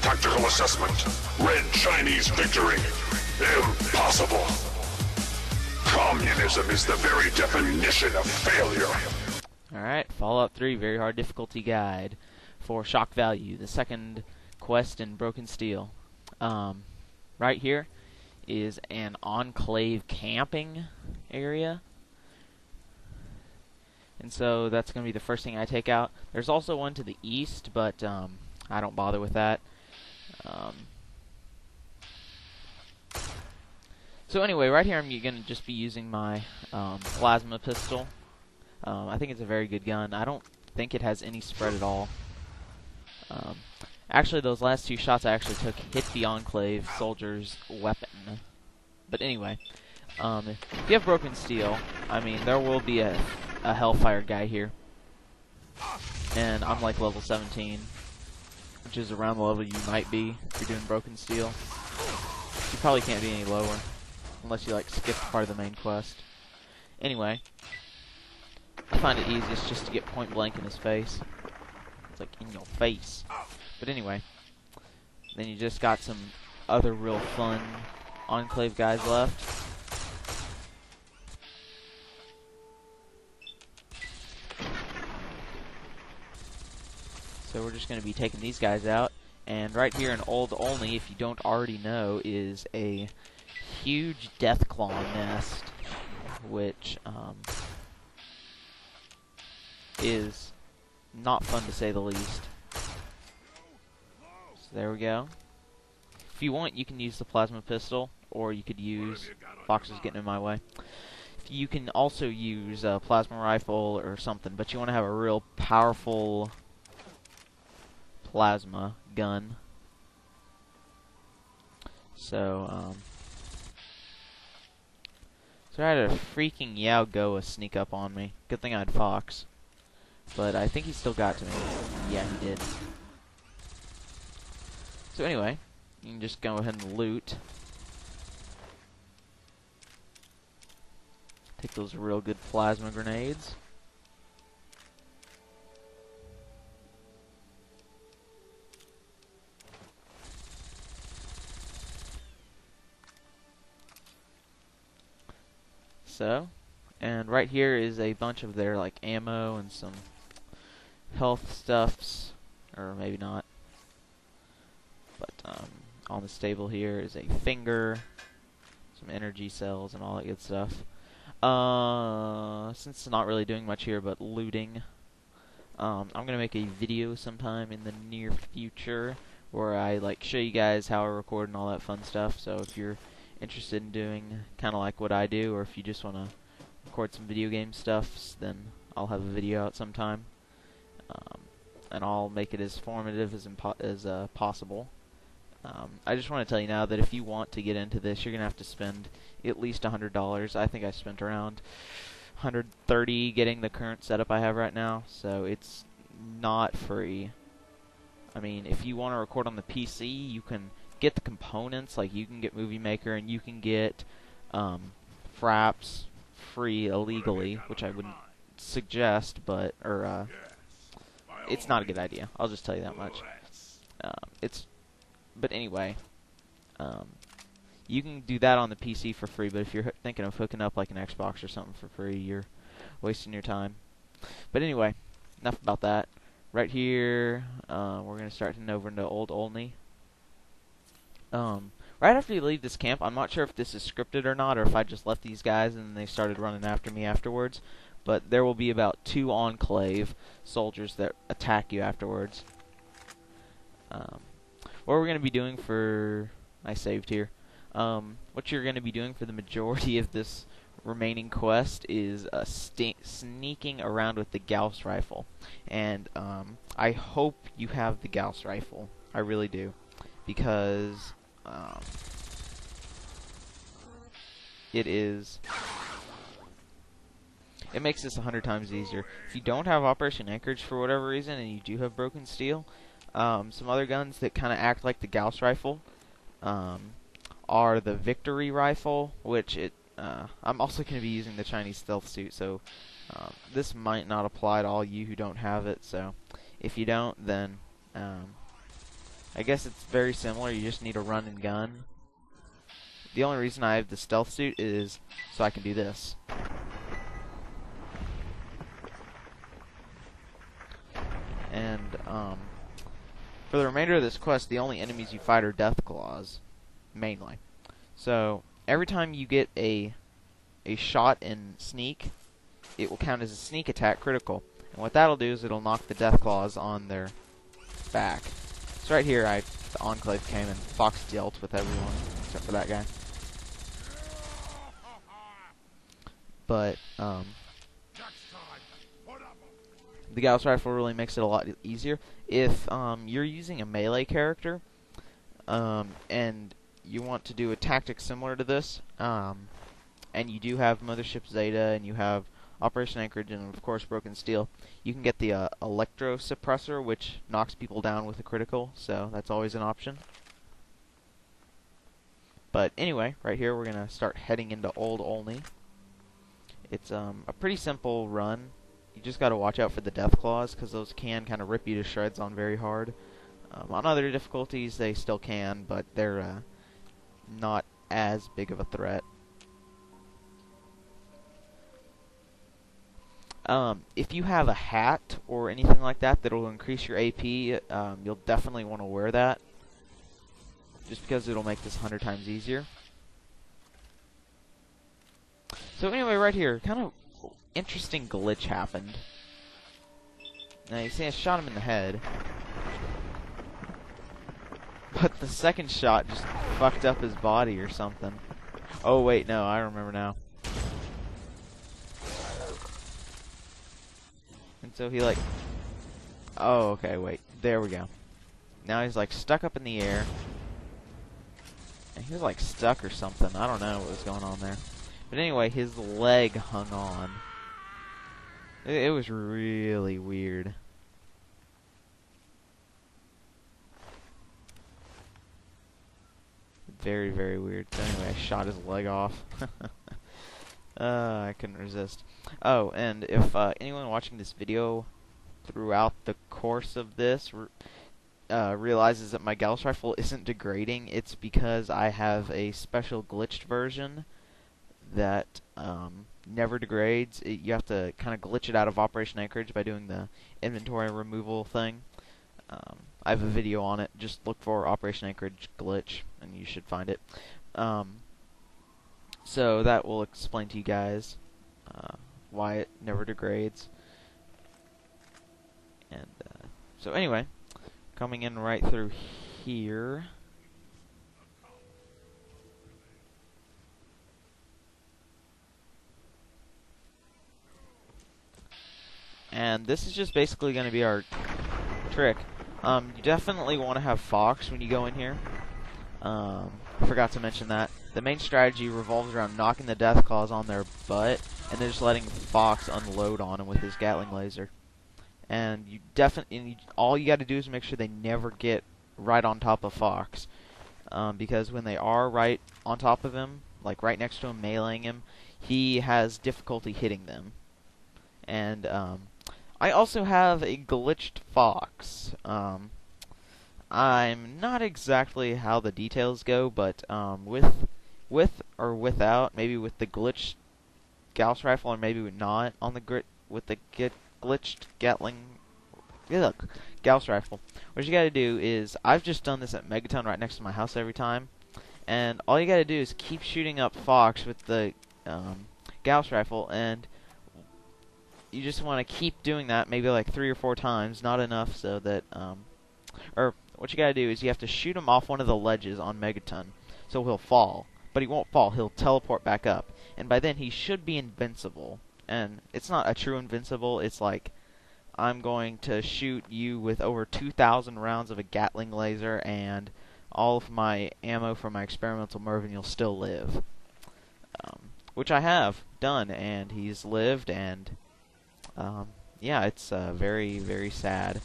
Tactical assessment. Red Chinese victory. Impossible. Communism is the very definition of failure. Alright, Fallout 3 Very Hard Difficulty Guide for Shock Value, the second quest in Broken Steel. Right here is an enclave camping area. And so that's going to be the first thing I take out. There's also one to the east, but I don't bother with that. So anyway, right here I'm going to just be using my plasma pistol. I think it's a very good gun. I don't think it has any spread at all. Actually, those last two shots I actually took hit the Enclave soldier's weapon. But anyway, if you have Broken Steel, I mean, there will be a Hellfire guy here. And I'm like level 17, which is around the level you might be if you're doing Broken Steel. You probably can't be any lower, unless you like skip part of the main quest. Anyway, I find it easiest just to get point blank in his face. It's like in your face. But anyway, then you just got some other real fun Enclave guys left. So we're just going to be taking these guys out. And right here in Old Olney, if you don't already know, is a huge Deathclaw nest, which is not fun to say the least. So there we go. If you want, you can use the plasma pistol, or you could use... Fox is getting in my way. You can also use a plasma rifle or something, but you want to have a real powerful plasma gun. So I had a freaking Yao Goa sneak up on me. Good thing I had Fox. But I think he still got to me. Yeah, he did. So anyway, you can just go ahead and loot. Take those real good plasma grenades. So, and right here is a bunch of their like ammo and some health stuffs, or maybe not. But on the stable here is a finger, some energy cells, and all that good stuff. Since it's not really doing much here but looting, I'm gonna make a video sometime in the near future where I like show you guys how I record and all that fun stuff. So if you're interested in doing kind of like what I do, or if you just want to record some video game stuff, then I'll have a video out sometime, and I'll make it as formative as possible. I just want to tell you now that if you want to get into this, you're gonna have to spend at least $100. I think I spent around $130 getting the current setup I have right now, so it's not free. I mean, if you want to record on the PC, you can get the components, like you can get Movie Maker and you can get Fraps free illegally, which I wouldn't suggest, but it's not a good idea. I'll just tell you that much. But anyway, you can do that on the PC for free, but if you're thinking of hooking up like an Xbox or something for free, you're wasting your time. But anyway, enough about that. Right here, we're going to start heading over into Old Olney. Right after you leave this camp, I'm not sure if this is scripted or not, or if I just left these guys and they started running after me afterwards, but there will be about 2 Enclave soldiers that attack you afterwards. What we're going to be doing for... I saved here. What you're going to be doing for the majority of this remaining quest is sneaking around with the Gauss rifle. And I hope you have the Gauss rifle. I really do. Because it makes this 100 times easier. If you don't have Operation Anchorage for whatever reason, and you do have Broken Steel, some other guns that kind of act like the Gauss rifle are the Victory rifle, which I'm also going to be using the Chinese stealth suit, so this might not apply to all you who don't have it. So if you don't, then I guess it's very similar. You just need a run and gun. The only reason I have the stealth suit is so I can do this. And, for the remainder of this quest, the only enemies you fight are death claws, mainly. So, every time you get a shot in sneak, it will count as a sneak attack critical. And what that'll do is it'll knock the death claws on their back. So right here, the Enclave came and Fox dealt with everyone, except for that guy. But, the Gauss Rifle really makes it a lot easier. If you're using a melee character, and you want to do a tactic similar to this, and you do have Mothership Zeta, and you have Operation Anchorage, and of course Broken Steel, you can get the Electro Suppressor, which knocks people down with a critical, so that's always an option. But anyway, right here we're going to start heading into Old Olney. It's a pretty simple run. You just got to watch out for the death claws, because those can kind of rip you to shreds on very hard. On other difficulties, they still can, but they're not as big of a threat. If you have a hat or anything like that that'll increase your AP, you'll definitely want to wear that, just because it'll make this 100 times easier. So anyway, right here, kind of interesting glitch happened. Now you see I shot him in the head, but the second shot just fucked up his body or something. Oh wait, no, I remember now. And so he like... Oh, okay, wait. There we go. Now he's like stuck up in the air. And he was like stuck or something. I don't know what was going on there. But anyway, his leg hung on. It was really weird. Very, very weird. So anyway, I shot his leg off. I couldn't resist. Oh, and if anyone watching this video throughout the course of this realizes that my Gauss Rifle isn't degrading, it's because I have a special glitched version that never degrades. You have to kind of glitch it out of Operation Anchorage by doing the inventory removal thing. I have a video on it. Just look for Operation Anchorage glitch, and you should find it. So that will explain to you guys why it never degrades. And so anyway, coming in right through here. And this is just basically going to be our trick. You definitely want to have Fox when you go in here. I forgot to mention that. The main strategy revolves around knocking the death claws on their butt, and then just letting Fox unload on them with his Gatling laser. And you definitely, all you got to do is make sure they never get right on top of Fox, because when they are right on top of him, like right next to him, meleeing him, he has difficulty hitting them. And I also have a glitched Fox. I'm not exactly how the details go, but with or without, maybe with the glitched Gauss Rifle, or maybe not on the with the glitched Gauss Rifle. What you gotta do is, I've just done this at Megaton right next to my house every time, and all you gotta do is keep shooting up Fox with the Gauss Rifle, and you just want to keep doing that, maybe like 3 or 4 times, not enough so that, or what you gotta do is you have to shoot him off one of the ledges on Megaton, so he'll fall. But he won't fall, he'll teleport back up. And by then he should be invincible. And it's not a true invincible, it's like, I'm going to shoot you with over 2,000 rounds of a Gatling laser and all of my ammo from my experimental Merv, and you'll still live. Which I have done, and he's lived, and yeah, it's very, very sad.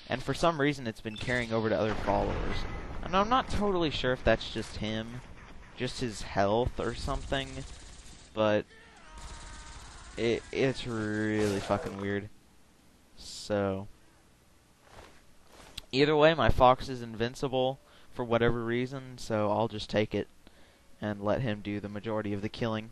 And for some reason it's been carrying over to other followers. And I'm not totally sure if that's just him, just his health or something, but it's really fucking weird. So Either way, my fox is invincible for whatever reason, so I'll just take it and let him do the majority of the killing.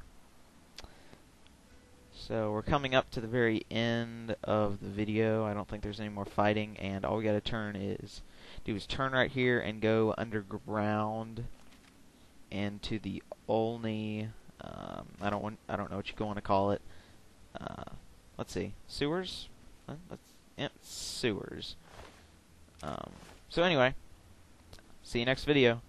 So we're coming up to the very end of the video. I don't think there's any more fighting, and all we gotta do is turn right here and go underground into the Olney. I don't know what you want to call it. Let's see, sewers. Sewers. So anyway, see you next video.